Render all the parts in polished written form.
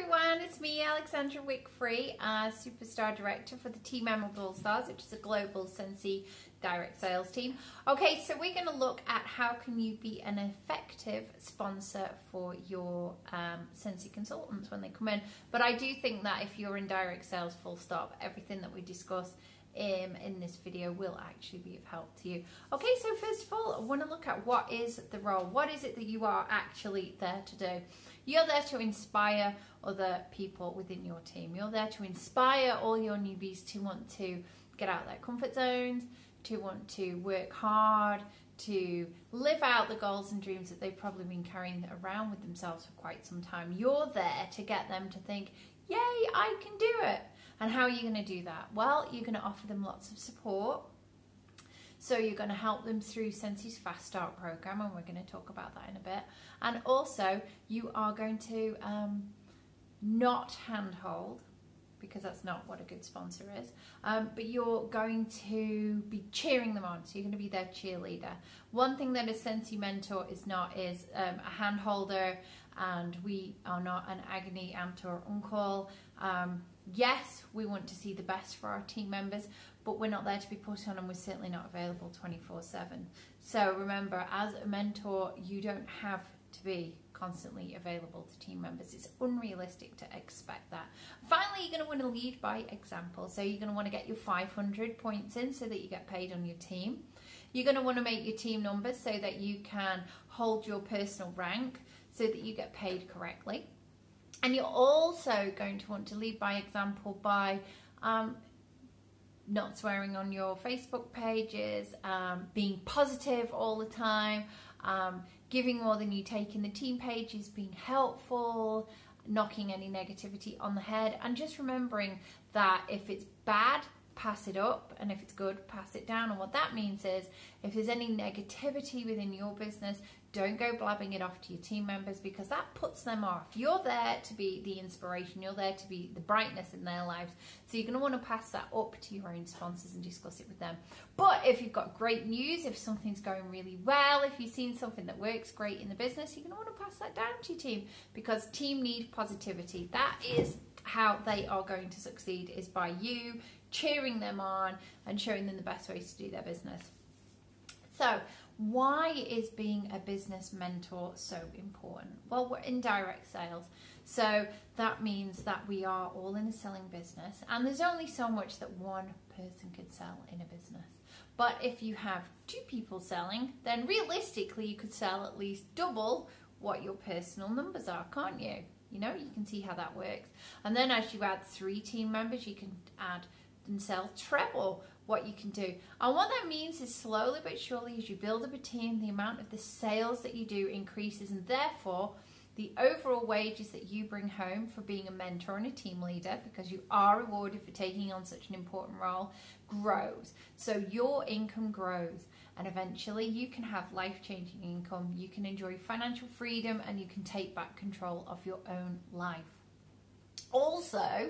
everyone, it's me, Alexandra Wickfree, Superstar Director for the Team Memorable All Stars, which is a global Scentsy direct sales team. Okay, so we're going to look at how can you be an effective sponsor for your Scentsy consultants when they come in. But I do think that if you're in direct sales, full stop, everything that we discuss in this video will actually be of help to you. Okay, so first of all, I want to look at what is the role. What is it that you are actually there to do? You're there to inspire other people within your team. You're there to inspire all your newbies to want to get out of their comfort zones, to want to work hard, to live out the goals and dreams that they've probably been carrying around with themselves for quite some time. You're there to get them to think, yay, I can do it. And how are you going to do that? Well, you're going to offer them lots of support. So you're going to help them through Scentsy's Fast Start program, and we're going to talk about that in a bit. And also, you are going to not handhold, because that's not what a good sponsor is, but you're going to be cheering them on. So you're going to be their cheerleader. One thing that a Scentsy Mentor is not is a handholder, and we are not an agony aunt or uncle. Yes, we want to see the best for our team members, but we're not there to be put on, and we're certainly not available 24/7. So remember, as a mentor, you don't have to be constantly available to team members. It's unrealistic to expect that. Finally, you're going to want to lead by example. So you're going to want to get your 500 points in so that you get paid on your team. You're going to want to make your team numbers so that you can hold your personal rank so that you get paid correctly. And you're also going to want to lead by example by not swearing on your Facebook pages, being positive all the time, giving more than you take in the team pages, being helpful, knocking any negativity on the head, and just remembering that if it's bad, pass it up, and if it's good, pass it down. And what that means is if there's any negativity within your business, don't go blabbing it off to your team members, because that puts them off. You're there to be the inspiration. You're there to be the brightness in their lives. So you're going to want to pass that up to your own sponsors and discuss it with them. But if you've got great news, if something's going really well, if you've seen something that works great in the business, you're going to want to pass that down to your team, because team need positivity. That is how they are going to succeed, is by you cheering them on and showing them the best ways to do their business. So why is being a business mentor so important? Well, we're in direct sales, so that means that we are all in a selling business, and there's only so much that one person could sell in a business. But if you have two people selling, then realistically you could sell at least double what your personal numbers are, can't you? You know, you can see how that works. And then as you add 3 team members, you can add and sell treble what you can do. And what that means is slowly but surely, as you build up a team, the amount of the sales that you do increases, and therefore the overall wages that you bring home for being a mentor and a team leader, because you are rewarded for taking on such an important role, grows. So your income grows, and eventually you can have life-changing income, you can enjoy financial freedom, and you can take back control of your own life. Also,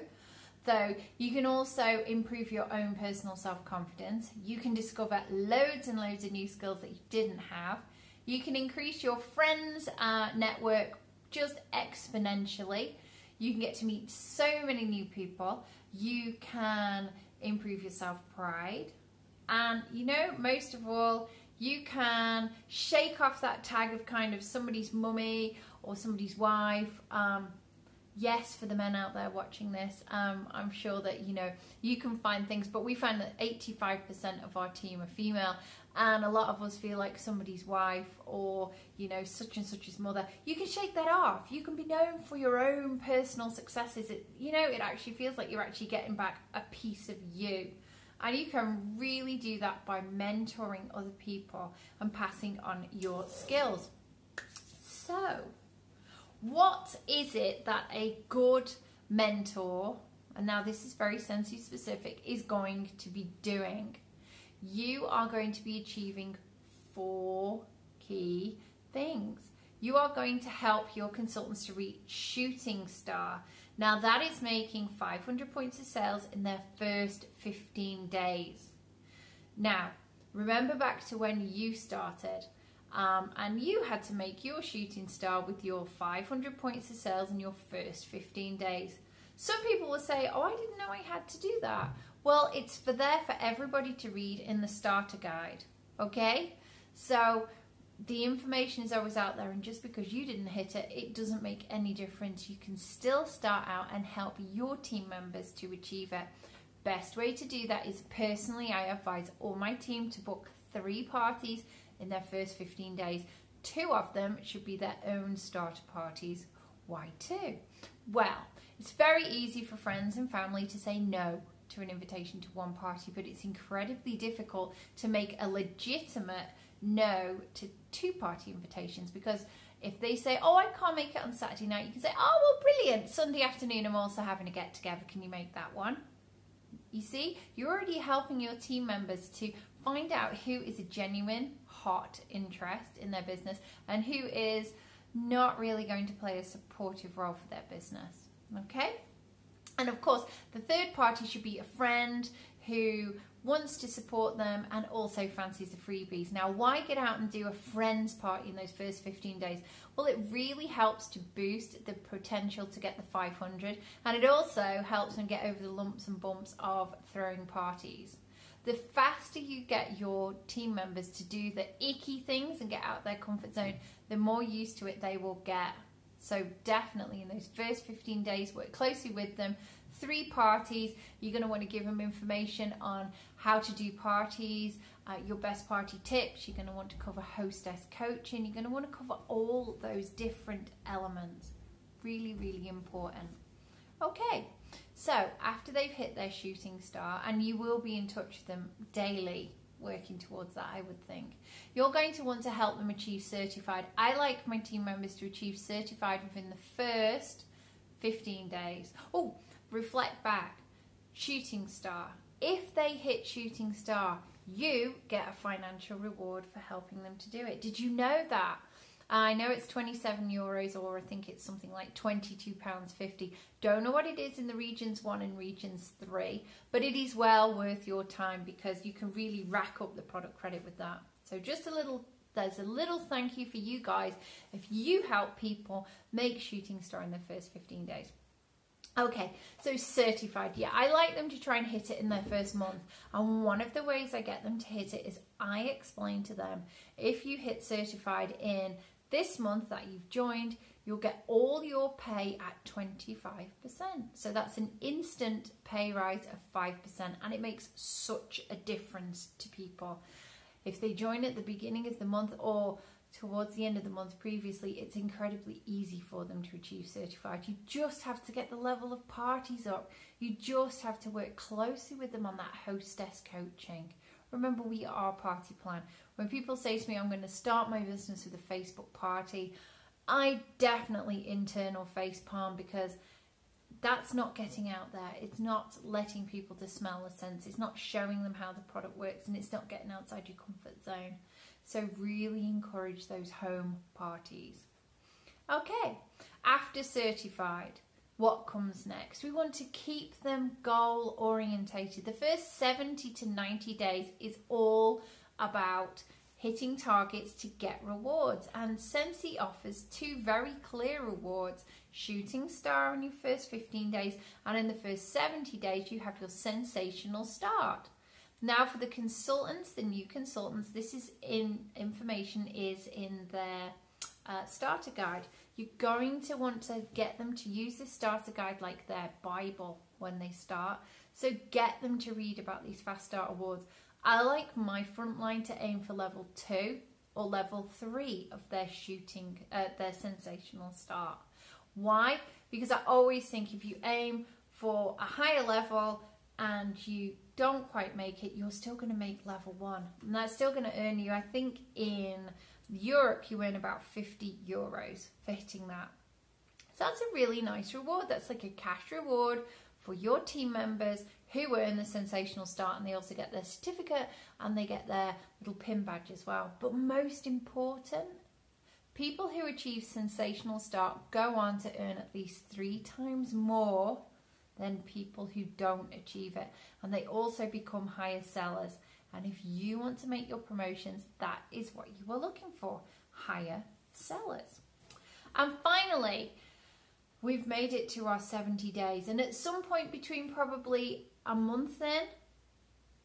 though, you can also improve your own personal self-confidence. You can discover loads and loads of new skills that you didn't have. You can increase your friends' network just exponentially. You can get to meet so many new people. You can improve your self-pride. And, you know, most of all, you can shake off that tag of kind of somebody's mummy or somebody's wife. Yes, for the men out there watching this, I'm sure that, you know, you can find things, but we find that 85% of our team are female, and a lot of us feel like somebody's wife or, you know, such and such's mother. You can shake that off. You can be known for your own personal successes. You know, it actually feels like you're actually getting back a piece of you. And you can really do that by mentoring other people and passing on your skills. So, what is it that a good mentor, and now this is very Scentsy specific, is going to be doing? You are going to be achieving 4 key things. You are going to help your consultants to reach shooting star. Now that is making 500 points of sales in their first 15 days. Now, remember back to when you started. and you had to make your shooting star with your 500 points of sales in your first 15 days. Some people will say, oh, I didn't know I had to do that. Well, it's there for everybody to read in the starter guide, okay? So the information is always out there, and just because you didn't hit it, it doesn't make any difference. You can still start out and help your team members to achieve it. Best way to do that is, personally, I advise all my team to book 3 parties in their first 15 days. 2 of them should be their own starter parties. Why 2? Well, it's very easy for friends and family to say no to an invitation to one party, but it's incredibly difficult to make a legitimate no to 2 party invitations, because if they say, oh, I can't make it on Saturday night, you can say, oh, well, brilliant, Sunday afternoon I'm also having a get together, can you make that one? You see, you're already helping your team members to find out who is a genuine hot interest in their business and who is not really going to play a supportive role for their business, okay? And of course, the third party should be a friend who wants to support them and also fancies the freebies. Now, why get out and do a friends party in those first 15 days? Well, it really helps to boost the potential to get the 500, and it also helps them get over the lumps and bumps of throwing parties. The faster you get your team members to do the icky things and get out of their comfort zone, the more used to it they will get. So definitely in those first 15 days, work closely with them. 3 parties, you're going to want to give them information on how to do parties, your best party tips. You're going to want to cover hostess coaching. You're going to want to cover all those different elements. Really, really important. Okay, so after they've hit their shooting star, and you will be in touch with them daily, working towards that, I would think, you're going to want to help them achieve certified. I like my team members to achieve certified within the first 15 days. Oh, reflect back. Shooting star. If they hit shooting star, you get a financial reward for helping them to do it. Did you know that? I know it's €27, or I think it's something like £22.50. Don't know what it is in the regions 1 and regions 3, but it is well worth your time, because you can really rack up the product credit with that. So just there's a little thank you for you guys if you help people make shooting star in their first 15 days. Okay, so certified. Yeah, I like them to try and hit it in their first month. And one of the ways I get them to hit it is I explain to them, if you hit certified in this month that you've joined, you'll get all your pay at 25%. So that's an instant pay rise of 5%, and it makes such a difference to people. If they join at the beginning of the month or towards the end of the month previously, it's incredibly easy for them to achieve certified. You just have to get the level of parties up. You just have to work closely with them on that hostess coaching. Remember, we are party plan. When people say to me, I'm going to start my business with a Facebook party, I definitely internal facepalm, because that's not getting out there. It's not letting people to smell the scents. It's not showing them how the product works, and it's not getting outside your comfort zone. So really encourage those home parties. Okay, after certified, what comes next? We want to keep them goal orientated. The first 70 to 90 days is all about hitting targets to get rewards, and Scentsy offers 2 very clear rewards: shooting star in your first 15 days, and in the first 70 days you have your sensational start. Now for the consultants, the new consultants, this is information is in their starter guide. You're going to want to get them to use this starter guide like their Bible when they start. So get them to read about these fast start awards. I like my frontline to aim for level 2 or level 3 of their shooting, their sensational start. Why? Because I always think if you aim for a higher level and you don't quite make it, you're still going to make level 1. And that's still going to earn you, I think in Europe, you earn about €50 for hitting that. So that's a really nice reward. That's like a cash reward for your team members who earn the sensational start, and they also get their certificate and they get their little pin badge as well. But most important, people who achieve sensational start go on to earn at least 3 times more than people who don't achieve it, and they also become higher sellers. And if you want to make your promotions, that is what you are looking for, higher sellers. And finally, we've made it to our 70 days. And at some point between probably a month in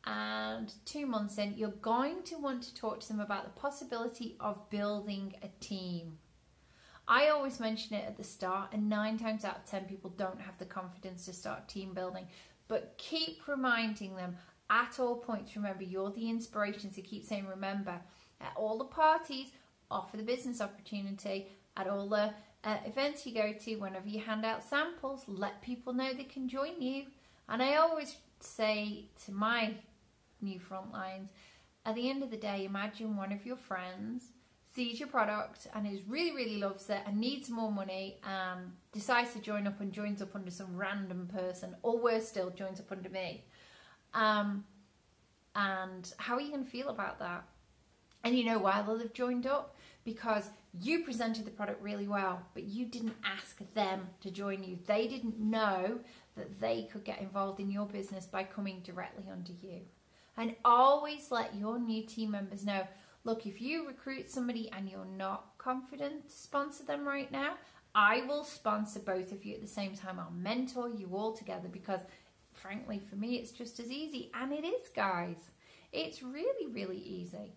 and 2 months in, you're going to want to talk to them about the possibility of building a team. I always mention it at the start, and 9 times out of 10 people don't have the confidence to start team building. But keep reminding them at all points. Remember, you're the inspiration, so keep saying, remember, at all the parties, offer the business opportunity. At all the events you go to, whenever you hand out samples, let people know they can join you. And I always say to my new frontlines, at the end of the day, imagine one of your friends sees your product and really loves it and needs more money and decides to join up and joins up under some random person, or worse still, joins up under me. And how are you going to feel about that? And you know why they'll have joined up? Because you presented the product really well, but you didn't ask them to join you. They didn't know that they could get involved in your business by coming directly under you. And always let your new team members know, look, if you recruit somebody and you're not confident to sponsor them right now, I will sponsor both of you at the same time. I'll mentor you all together, because frankly, for me, it's just as easy. And it is, guys. It's really easy.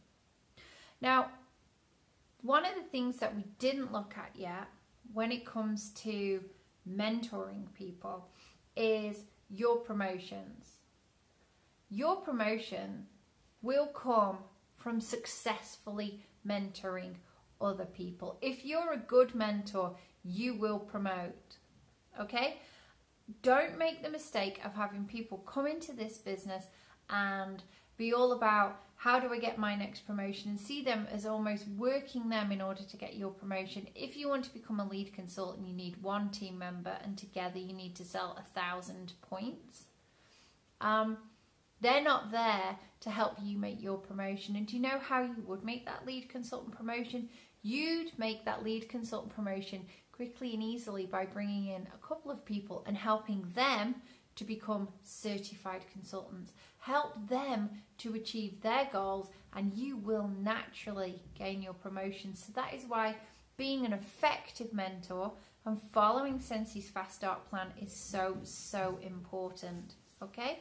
Now, one of the things that we didn't look at yet when it comes to mentoring people is your promotions. Your promotion will come from successfully mentoring other people. If you're a good mentor, you will promote, okay? Don't make the mistake of having people come into this business and be all about, how do I get my next promotion, and see them as almost working them in order to get your promotion. If you want to become a lead consultant, you need 1 team member, and together you need to sell 1,000 points. They're not there to help you make your promotion. And do you know how you would make that lead consultant promotion? You'd make that lead consultant promotion quickly and easily by bringing in a couple of people and helping them to become certified consultants. Help them to achieve their goals, and you will naturally gain your promotion. So that is why being an effective mentor and following Scentsy's Fast Start plan is so important, okay?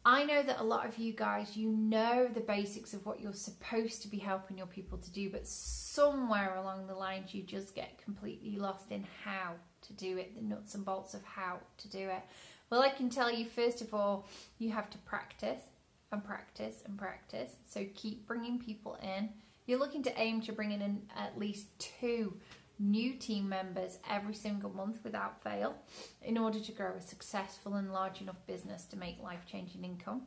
I know that a lot of you guys, you know the basics of what you're supposed to be helping your people to do, but somewhere along the lines you just get completely lost in how to do it, the nuts and bolts of how to do it. Well, I can tell you, first of all, you have to practice and practice and practice. So keep bringing people in. You're looking to aim to bring in at least 2 new team members every single month without fail, in order to grow a successful and large enough business to make life-changing income.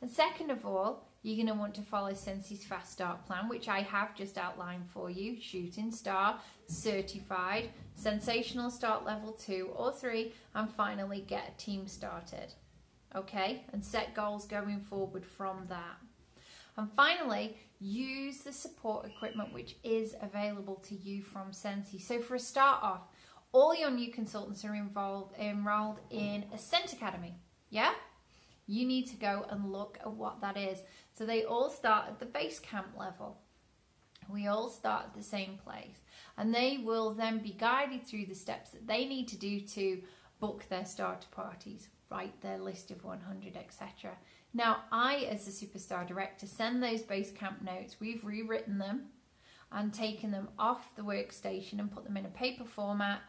And second of all, you're going to want to follow Scentsy's Fast Start plan, which I have just outlined for you. Shooting Star, Certified, Sensational Start Level 2 or 3, and finally get a team started. Okay? And set goals going forward from that. And finally, use the support equipment which is available to you from Scentsy. So for a start off, all your new consultants are enrolled in a Scent Academy. Yeah? You need to go and look at what that is. So they all start at the base camp level. We all start at the same place. And they will then be guided through the steps that they need to do to book their starter parties, write their list of 100, etc. Now, I, as the Superstar Director, send those base camp notes. We've rewritten them and taken them off the workstation and put them in a paper format.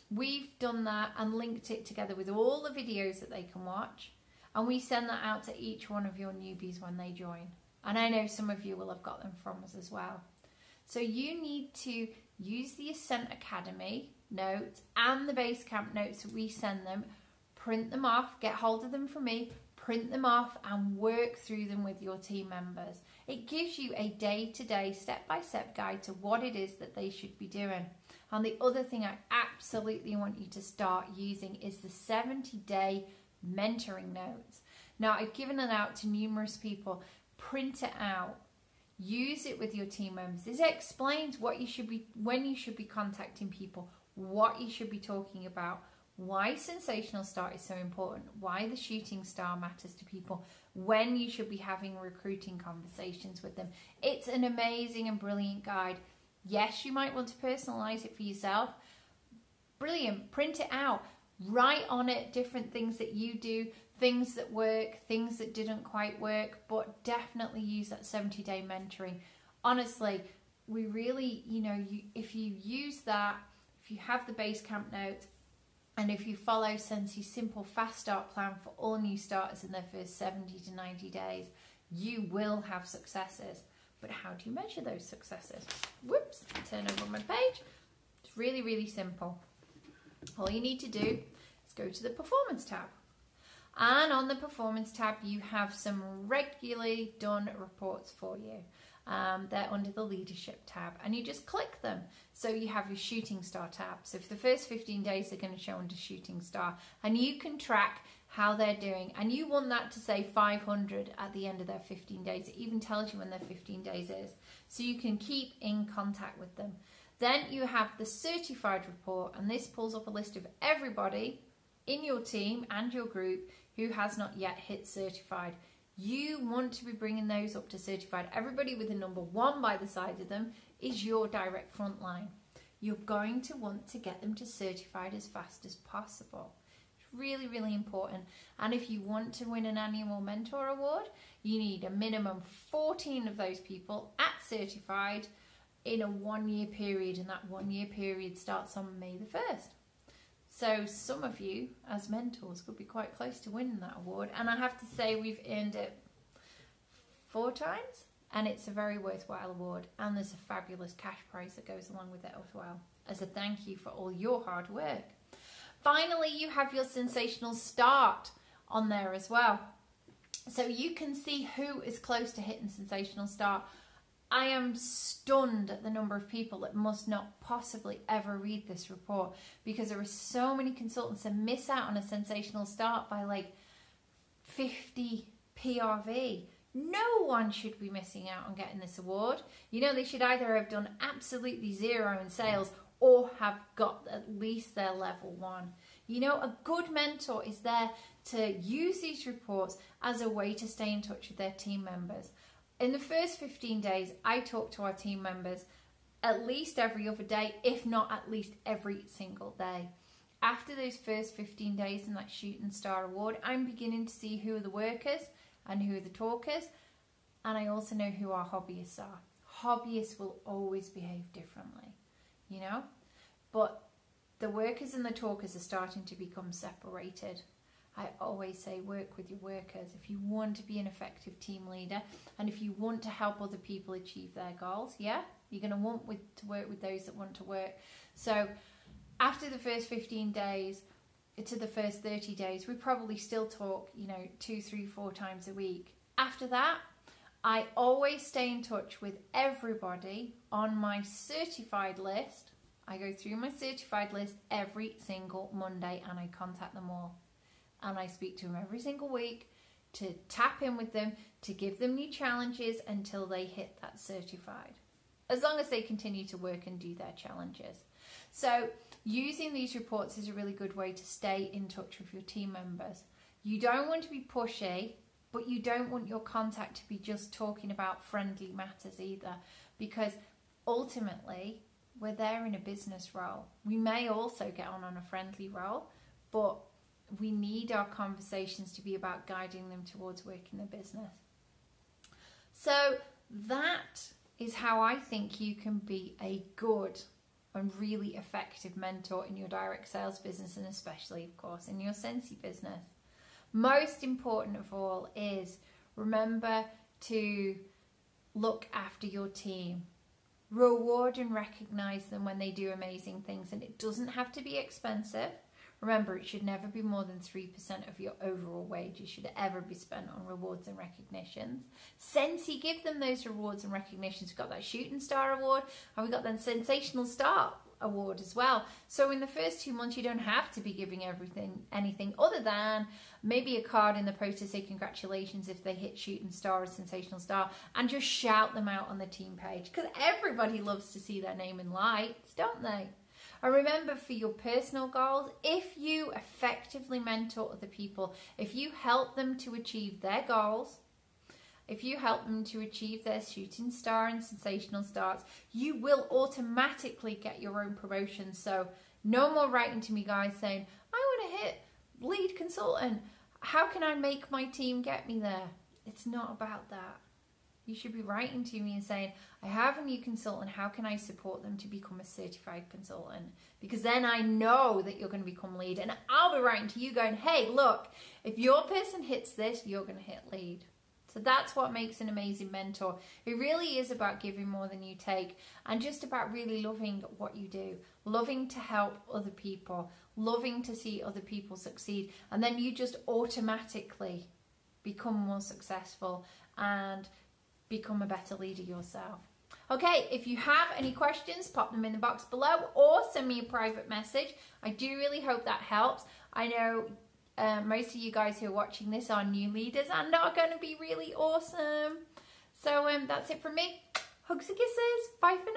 We've done that and linked it together with all the videos that they can watch. And we send that out to each one of your newbies when they join. And I know some of you will have got them from us as well. So you need to use the Ascent Academy notes and the base camp notes that we send them, print them off, get hold of them from me, print them off and work through them with your team members. It gives you a day-to-day, step-by-step guide to what it is that they should be doing. And the other thing I absolutely want you to start using is the 70-day mentoring notes. Now, I've given it out to numerous people. Print it out. Use it with your team members. This explains what you should be, when you should be contacting people, what you should be talking about, why Sensational Start is so important, why the shooting star matters to people, when you should be having recruiting conversations with them. It's an amazing and brilliant guide. Yes, you might want to personalize it for yourself. Brilliant. Print it out. Write on it different things that you do, things that work, things that didn't quite work, but definitely use that 70-day mentoring. Honestly, we really, if you use that, if you have the base camp notes, and if you follow Scentsy's simple fast start plan for all new starters in their first 70 to 90 days, you will have successes. But how do you measure those successes? Whoops, turn over my page. It's really, really simple. All you need to do is go to the Performance tab. And on the Performance tab, you have some regularly done reports for you. They're under the Leadership tab, and you just click them. So you have your Shooting Star tab. So for the first 15 days, they're going to show under Shooting Star, and you can track how they're doing. And you want that to say 500 at the end of their 15 days. It even tells you when their 15 days is, so you can keep in contact with them. Then you have the Certified report, and this pulls up a list of everybody in your team and your group who has not yet hit Certified. You want to be bringing those up to Certified. Everybody with a number 1 by the side of them is your direct front line. You're going to want to get them to Certified as fast as possible. It's really, really important. And if you want to win an annual mentor award, you need a minimum 14 of those people at Certified in a 1-year period, and that 1-year period starts on May the 1st. So some of you as mentors could be quite close to winning that award, and I have to say we've earned it 4 times, and it's a very worthwhile award, and there's a fabulous cash prize that goes along with it as well, as a thank you for all your hard work. Finally, you have your Sensational Start on there as well, so you can see who is close to hitting Sensational Start. I am stunned at the number of people that must not possibly ever read this report, because there are so many consultants that miss out on a Sensational Start by like 50 PRV. No one should be missing out on getting this award. They should either have done absolutely 0 in sales or have got at least their level 1. A good mentor is there to use these reports as a way to stay in touch with their team members. In the first 15 days, I talk to our team members at least every other day, if not at least every single day. After those first 15 days in that Shooting Star Award, I'm beginning to see who are the workers and who are the talkers, and I also know who our hobbyists are. Hobbyists will always behave differently, but the workers and the talkers are starting to become separated. I always say work with your workers if you want to be an effective team leader, and if you want to help other people achieve their goals. You're going to want to work with those that want to work. So after the first 15 days to the first 30 days, we probably still talk 2, 3, 4 times a week. After that, I always stay in touch with everybody on my Certified list. I go through my Certified list every single Monday, and I contact them all. And I speak to them every single week to tap in with them, to give them new challenges until they hit that Certified, as long as they continue to work and do their challenges. So using these reports is a really good way to stay in touch with your team members. You don't want to be pushy, but you don't want your contact to be just talking about friendly matters either, because ultimately we're there in a business role. We may also get on a friendly role, but we need our conversations to be about guiding them towards working their business. So that is how I think you can be a good and really effective mentor in your direct sales business, and especially, of course, in your Scentsy business. Most important of all is remember to look after your team. Reward and recognize them when they do amazing things, and it doesn't have to be expensive. Remember, it should never be more than 3% of your overall wages should ever be spent on rewards and recognitions. Scentsy give them those rewards and recognitions. We've got that Shooting Star Award, and we've got that Sensational Star Award as well. So in the first 2 months, you don't have to be giving anything other than maybe a card in the post to say congratulations if they hit Shooting Star or Sensational Star, and just shout them out on the team page, because everybody loves to see their name in lights, don't they? And remember, for your personal goals, if you effectively mentor other people, if you help them to achieve their goals, if you help them to achieve their shooting star and sensational starts, you will automatically get your own promotion. So no more writing to me, guys, saying, I want to hit lead consultant. How can I make my team get me there? It's not about that. You should be writing to me and saying, I have a new consultant. How can I support them to become a certified consultant? Because then I know that you're going to become lead. And I'll be writing to you going, hey, look, if your person hits this, you're going to hit lead. So that's what makes an amazing mentor. It really is about giving more than you take, and just about really loving what you do, loving to help other people, loving to see other people succeed. And then you just automatically become more successful and become a better leader yourself. Okay, if you have any questions, pop them in the box below or send me a private message. I do really hope that helps. I know most of you guys who are watching this are new leaders and are going to be really awesome. So that's it from me. Hugs and kisses. Bye for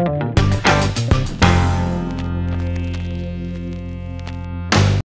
now.